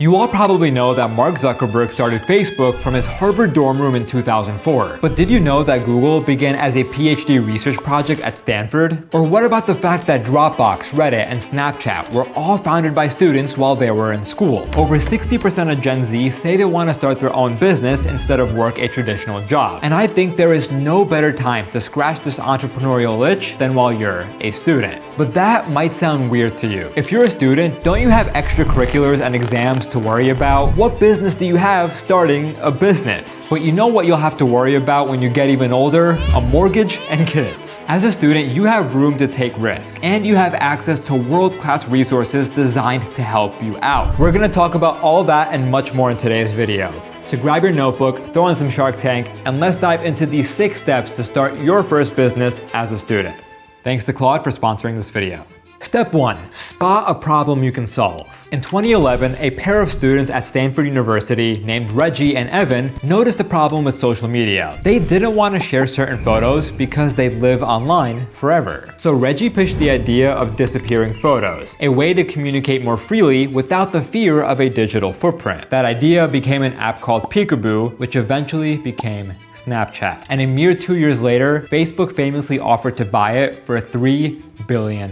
You all probably know that Mark Zuckerberg started Facebook from his Harvard dorm room in 2004. But did you know that Google began as a PhD research project at Stanford? Or what about the fact that Dropbox, Reddit, and Snapchat were all founded by students while they were in school? Over 60% of Gen Z say they want to start their own business instead of work a traditional job. And I think there is no better time to scratch this entrepreneurial itch than while you're a student. But that might sound weird to you. If you're a student, don't you have extracurriculars and exams to worry about? What business do you have starting a business? But you know what you'll have to worry about when you get even older? A mortgage and kids. As a student, you have room to take risk, and you have access to world-class resources designed to help you out. We're gonna talk about all that and much more in today's video. So grab your notebook, throw in some Shark Tank, and let's dive into these 6 steps to start your first business as a student. Thanks to Claude for sponsoring this video. Step 1. Spot a problem you can solve. In 2011, a pair of students at Stanford University named Reggie and Evan noticed a problem with social media. They didn't want to share certain photos because they'd live online forever. So Reggie pitched the idea of disappearing photos, a way to communicate more freely without the fear of a digital footprint. That idea became an app called Peekaboo, which eventually became Snapchat. And a mere 2 years later, Facebook famously offered to buy it for $3 billion.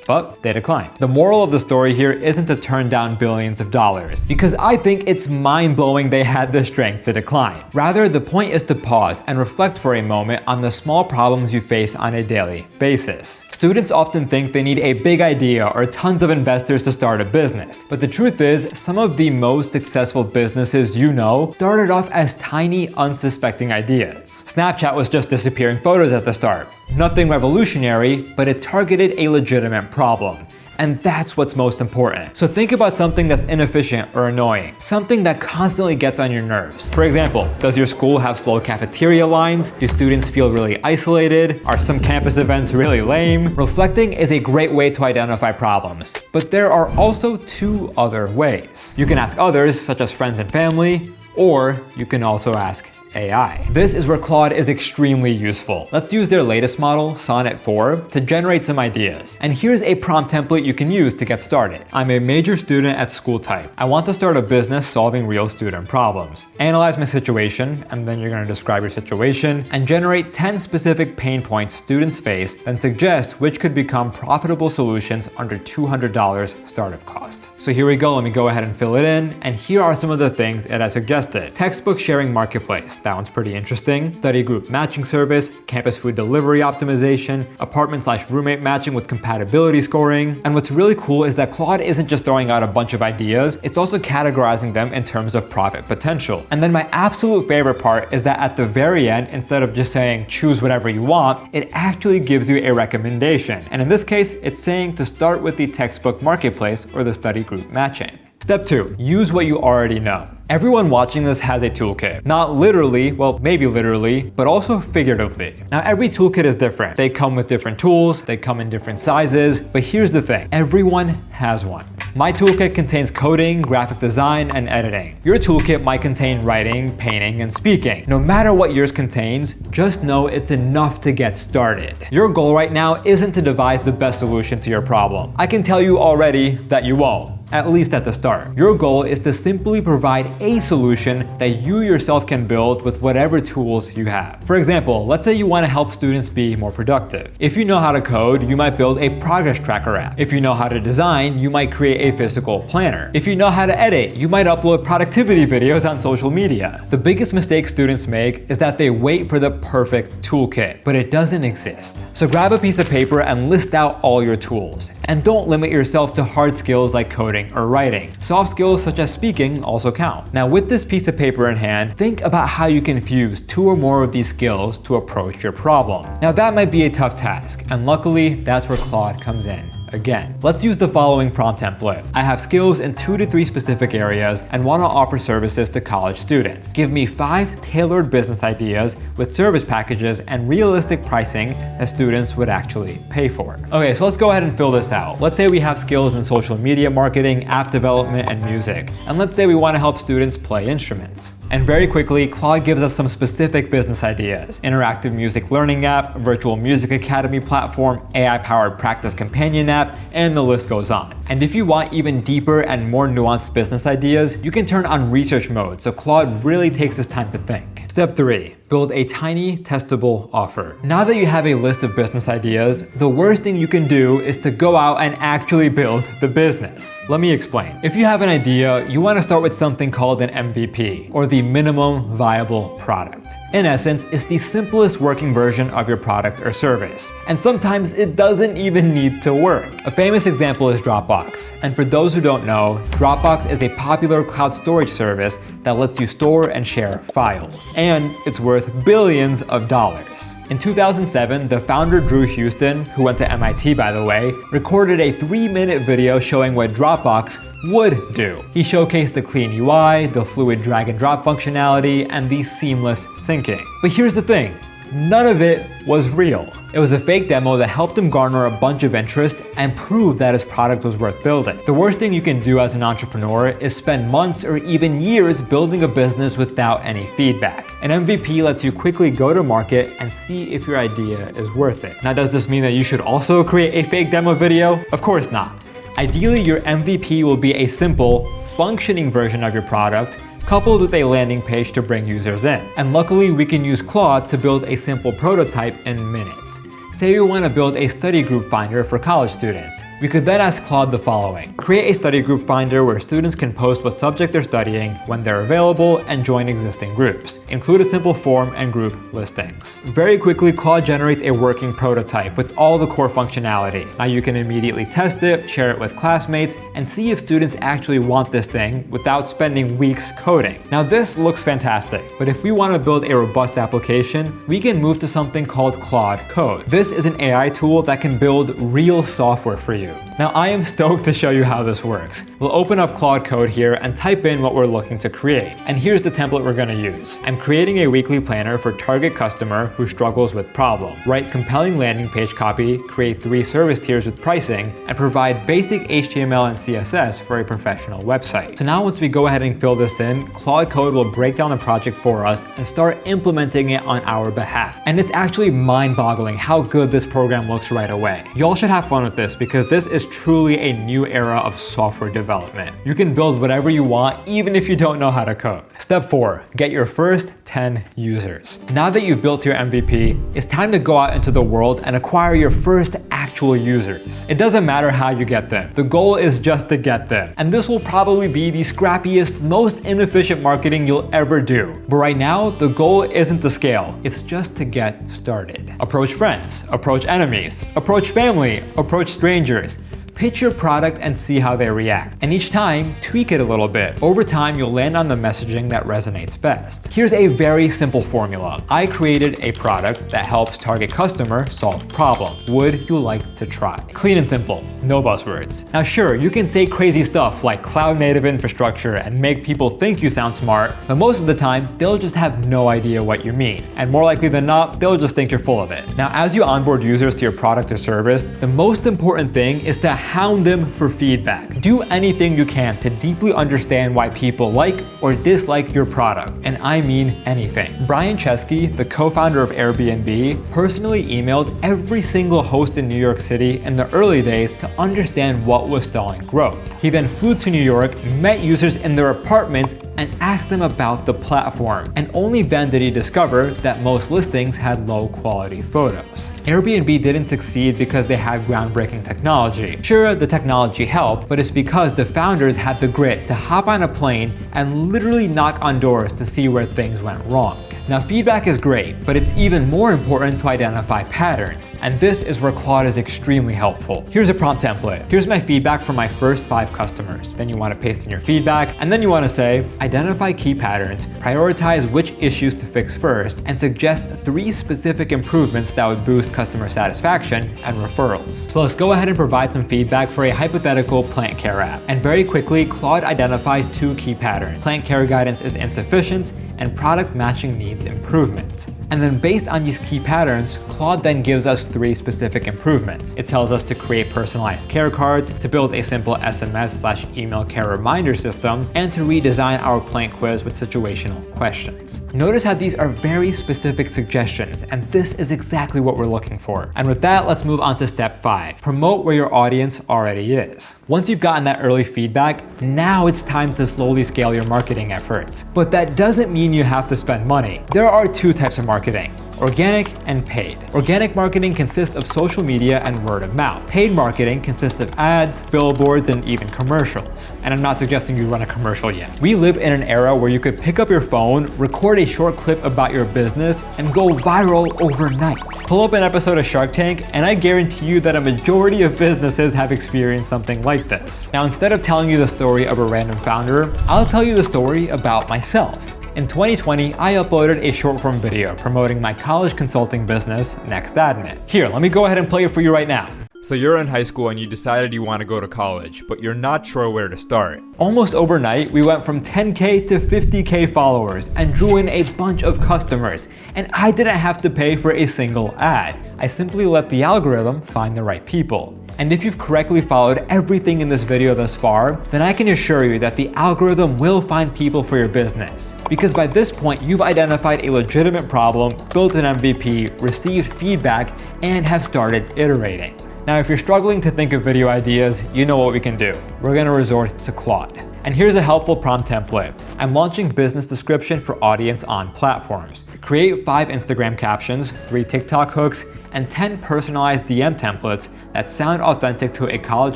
But they declined. The moral of the story here isn't to turn down billions of dollars, because I think it's mind-blowing they had the strength to decline. Rather, the point is to pause and reflect for a moment on the small problems you face on a daily basis. Students often think they need a big idea or tons of investors to start a business. But the truth is, some of the most successful businesses you know started off as tiny, unsuspecting ideas. Snapchat was just disappearing photos at the start. Nothing revolutionary, but it targeted a legitimate problem. And that's what's most important. So think about something that's inefficient or annoying, something that constantly gets on your nerves. For example, does your school have slow cafeteria lines? Do students feel really isolated? Are some campus events really lame? Reflecting is a great way to identify problems. But there are also 2 other ways. You can ask others, such as friends and family, or you can also ask AI. This is where Claude is extremely useful. Let's use their latest model, Sonnet 4, to generate some ideas. And here's a prompt template you can use to get started. I'm a major student at school type. I want to start a business solving real student problems. Analyze my situation, and then you're going to describe your situation, and generate 10 specific pain points students face, then suggest which could become profitable solutions under $200 startup cost. So here we go, let me go ahead and fill it in, and here are some of the things that I suggested. Textbook sharing marketplace. That one's pretty interesting. Study group matching service, campus food delivery optimization, apartment/roommate matching with compatibility scoring. And what's really cool is that Claude isn't just throwing out a bunch of ideas, it's also categorizing them in terms of profit potential. And then my absolute favorite part is that at the very end, instead of just saying choose whatever you want, it actually gives you a recommendation. And in this case, it's saying to start with the textbook marketplace or the study group matching. Step 2. Use what you already know. Everyone watching this has a toolkit. Not literally, well, maybe literally, but also figuratively. Now, every toolkit is different. They come with different tools, they come in different sizes, but here's the thing. Everyone has one. My toolkit contains coding, graphic design, and editing. Your toolkit might contain writing, painting, and speaking. No matter what yours contains, just know it's enough to get started. Your goal right now isn't to devise the best solution to your problem. I can tell you already that you won't. At least at the start. Your goal is to simply provide a solution that you yourself can build with whatever tools you have. For example, let's say you want to help students be more productive. If you know how to code, you might build a progress tracker app. If you know how to design, you might create a physical planner. If you know how to edit, you might upload productivity videos on social media. The biggest mistake students make is that they wait for the perfect toolkit, but it doesn't exist. So grab a piece of paper and list out all your tools. And don't limit yourself to hard skills like coding or writing. Soft skills such as speaking also count. Now with this piece of paper in hand, think about how you can fuse 2 or more of these skills to approach your problem. Now that might be a tough task, and luckily that's where Claude comes in. Again, let's use the following prompt template. I have skills in 2 to 3 specific areas and want to offer services to college students. Give me 5 tailored business ideas with service packages and realistic pricing that students would actually pay for. Okay, so let's go ahead and fill this out. Let's say we have skills in social media marketing, app development, and music. And let's say we want to help students play instruments. And very quickly, Claude gives us some specific business ideas: interactive music learning app, virtual music academy platform, AI-powered practice companion app, and the list goes on. And if you want even deeper and more nuanced business ideas, you can turn on research mode, so Claude really takes his time to think. Step 3. Build a tiny, testable offer. Now that you have a list of business ideas, the worst thing you can do is to go out and actually build the business. Let me explain. If you have an idea, you want to start with something called an MVP, or the minimum viable product. In essence, it's the simplest working version of your product or service, and sometimes it doesn't even need to work. A famous example is Dropbox, and for those who don't know, Dropbox is a popular cloud storage service that lets you store and share files, and it's worth billions of dollars. In 2007, the founder Drew Houston, who went to MIT by the way, recorded a 3-minute video showing what Dropbox would do. He showcased the clean UI, the fluid drag and drop functionality, and the seamless syncing. But here's the thing, none of it was real. It was a fake demo that helped him garner a bunch of interest and prove that his product was worth building. The worst thing you can do as an entrepreneur is spend months or even years building a business without any feedback. An MVP lets you quickly go to market and see if your idea is worth it. Now, does this mean that you should also create a fake demo video? Of course not. Ideally, your MVP will be a simple, functioning version of your product coupled with a landing page to bring users in. And luckily, we can use Claude to build a simple prototype in minutes. Say we want to build a study group finder for college students. We could then ask Claude the following: create a study group finder where students can post what subject they're studying, when they're available, and join existing groups. Include a simple form and group listings. Very quickly, Claude generates a working prototype with all the core functionality. Now you can immediately test it, share it with classmates, and see if students actually want this thing without spending weeks coding. Now this looks fantastic, but if we want to build a robust application, we can move to something called Claude Code. This is an AI tool that can build real software for you. Now I am stoked to show you how this works. We'll open up Claude Code here and type in what we're looking to create. And here's the template we're going to use. I'm creating a weekly planner for target customer who struggles with problem. Write compelling landing page copy, create 3 service tiers with pricing, and provide basic HTML and CSS for a professional website. So now once we go ahead and fill this in, Claude Code will break down the project for us and start implementing it on our behalf. And it's actually mind-boggling how good this program looks right away. Y'all should have fun with this because this is truly a new era of software development. You can build whatever you want even if you don't know how to code. Step 4, get your first 10 users. Now that you've built your MVP, it's time to go out into the world and acquire your first actual users. It doesn't matter how you get them. The goal is just to get them. And this will probably be the scrappiest, most inefficient marketing you'll ever do. But right now, the goal isn't to scale. It's just to get started. Approach friends, approach enemies, approach family, approach strangers. Pitch your product and see how they react. And each time, tweak it a little bit. Over time, you'll land on the messaging that resonates best. Here's a very simple formula. I created a product that helps target customer solve problem. Would you like to try? Clean and simple, no buzzwords. Now sure, you can say crazy stuff like cloud native infrastructure and make people think you sound smart, but most of the time, they'll just have no idea what you mean. And more likely than not, they'll just think you're full of it. Now, as you onboard users to your product or service, the most important thing is to hound them for feedback. Do anything you can to deeply understand why people like or dislike your product, and I mean anything. Brian Chesky, the co-founder of Airbnb, personally emailed every single host in New York City in the early days to understand what was stalling growth. He then flew to New York, met users in their apartments, and asked them about the platform. And only then did he discover that most listings had low quality photos. Airbnb didn't succeed because they had groundbreaking technology. Sure, the technology helped, but it's because the founders had the grit to hop on a plane and literally knock on doors to see where things went wrong. Now, feedback is great, but it's even more important to identify patterns, and this is where Claude is extremely helpful. Here's a prompt template. Here's my feedback from my first 5 customers. Then you want to paste in your feedback, and then you want to say, identify key patterns, prioritize which issues to fix first, and suggest 3 specific improvements that would boost customer satisfaction and referrals. So let's go ahead and provide some feedback for a hypothetical plant care app. And very quickly, Claude identifies 2 key patterns. Plant care guidance is insufficient, and product matching needs needs improvement. And then based on these key patterns, Claude then gives us 3 specific improvements. It tells us to create personalized care cards, to build a simple SMS/email care reminder system, and to redesign our plank quiz with situational questions. Notice how these are very specific suggestions, and this is exactly what we're looking for. And with that, let's move on to step 5. Promote where your audience already is. Once you've gotten that early feedback, now it's time to slowly scale your marketing efforts. But that doesn't mean you have to spend money. There are 2 types of marketing: organic and paid. Organic marketing consists of social media and word of mouth. Paid marketing consists of ads, billboards, and even commercials. And I'm not suggesting you run a commercial yet. We live in an era where you could pick up your phone, record a short clip about your business, and go viral overnight. Pull up an episode of Shark Tank, and I guarantee you that a majority of businesses have experienced something like this. Now, instead of telling you the story of a random founder, I'll tell you the story about myself. In 2020, I uploaded a short-form video promoting my college consulting business, NextAdmin. Here, let me go ahead and play it for you right now. So you're in high school and you decided you want to go to college, but you're not sure where to start. Almost overnight, we went from 10K to 50K followers and drew in a bunch of customers, and I didn't have to pay for a single ad. I simply let the algorithm find the right people. And if you've correctly followed everything in this video thus far, then I can assure you that the algorithm will find people for your business. Because by this point, you've identified a legitimate problem, built an MVP, received feedback, and have started iterating. Now, if you're struggling to think of video ideas, you know what we can do. We're gonna resort to Claude. And here's a helpful prompt template. I'm launching business description for audience on platforms. Create 5 Instagram captions, 3 TikTok hooks, and 10 personalized DM templates that sound authentic to a college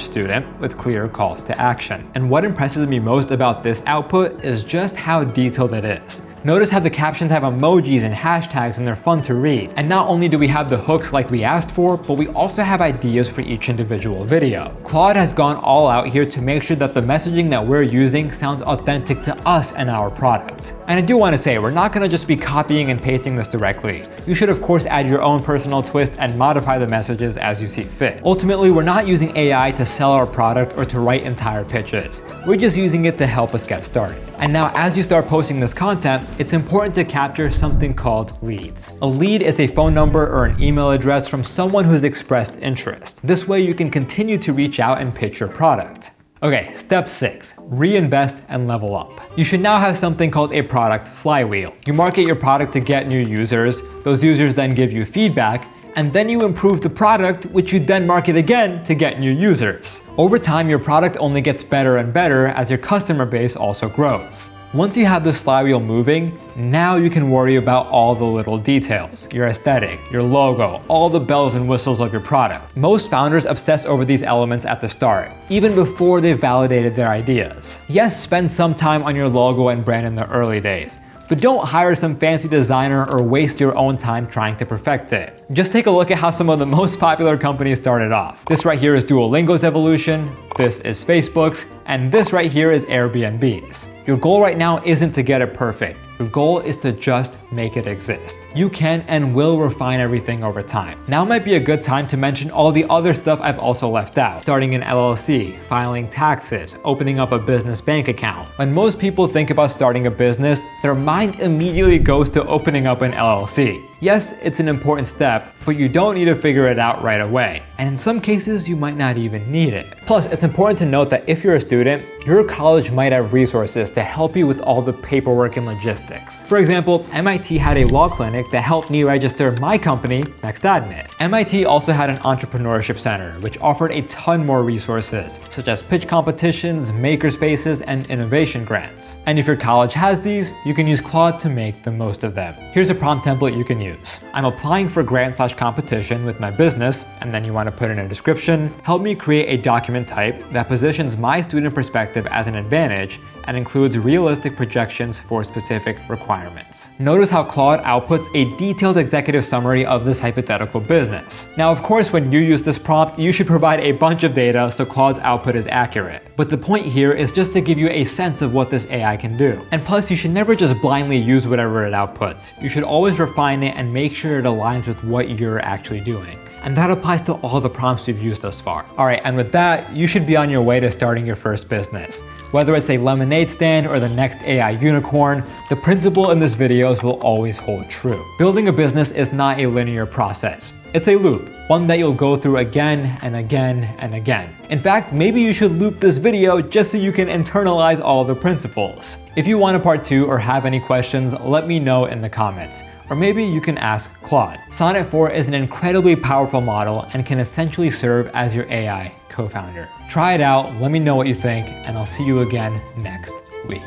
student with clear calls to action. And what impresses me most about this output is just how detailed it is. Notice how the captions have emojis and hashtags and they're fun to read. And not only do we have the hooks like we asked for, but we also have ideas for each individual video. Claude has gone all out here to make sure that the messaging that we're using sounds authentic to us and our product. And I do want to say, we're not going to just be copying and pasting this directly. You should of course add your own personal twist and modify the messages as you see fit. Ultimately, we're not using AI to sell our product or to write entire pitches. We're just using it to help us get started. And now as you start posting this content, it's important to capture something called leads. A lead is a phone number or an email address from someone who's expressed interest. This way you can continue to reach out and pitch your product. Okay, step 6, reinvest and level up. You should now have something called a product flywheel. You market your product to get new users, those users then give you feedback, and then you improve the product, which you then market again to get new users. Over time, your product only gets better and better as your customer base also grows. Once you have this flywheel moving, now you can worry about all the little details, your aesthetic, your logo, all the bells and whistles of your product. Most founders obsess over these elements at the start, even before they've validated their ideas. Yes, spend some time on your logo and brand in the early days, but don't hire some fancy designer or waste your own time trying to perfect it. Just take a look at how some of the most popular companies started off. This right here is Duolingo's evolution, this is Facebook's, and this right here is Airbnb's. Your goal right now isn't to get it perfect. Your goal is to just make it exist. You can and will refine everything over time. Now might be a good time to mention all the other stuff I've also left out. Starting an LLC, filing taxes, opening up a business bank account. When most people think about starting a business, their mind immediately goes to opening up an LLC. Yes, it's an important step, but you don't need to figure it out right away. And in some cases, you might not even need it. Plus, it's important to note that if you're a student, your college might have resources to help you with all the paperwork and logistics. For example, MIT had a law clinic that helped me register my company, NextAdmin. MIT also had an entrepreneurship center, which offered a ton more resources, such as pitch competitions, makerspaces, and innovation grants. And if your college has these, you can use Claude to make the most of them. Here's a prompt template you can use. I'm applying for grant/competition with my business, and then you want to put in a description. Help me create a document type that positions my student perspective as an advantage and includes realistic projections for specific requirements. Notice how Claude outputs a detailed executive summary of this hypothetical business. Now, of course, when you use this prompt, you should provide a bunch of data so Claude's output is accurate. But the point here is just to give you a sense of what this AI can do. And plus, you should never just blindly use whatever it outputs. You should always refine it and make sure it aligns with what you're actually doing. And that applies to all the prompts we've used thus far. All right, and with that, you should be on your way to starting your first business. Whether it's a lemonade stand or the next AI unicorn, the principle in this videos will always hold true. Building a business is not a linear process. It's a loop, one that you'll go through again and again and again. In fact, maybe you should loop this video just so you can internalize all the principles. If you want a part 2 or have any questions, let me know in the comments. Or maybe you can ask Claude. Sonnet 4 is an incredibly powerful model and can essentially serve as your AI co-founder. Try it out, let me know what you think, and I'll see you again next week.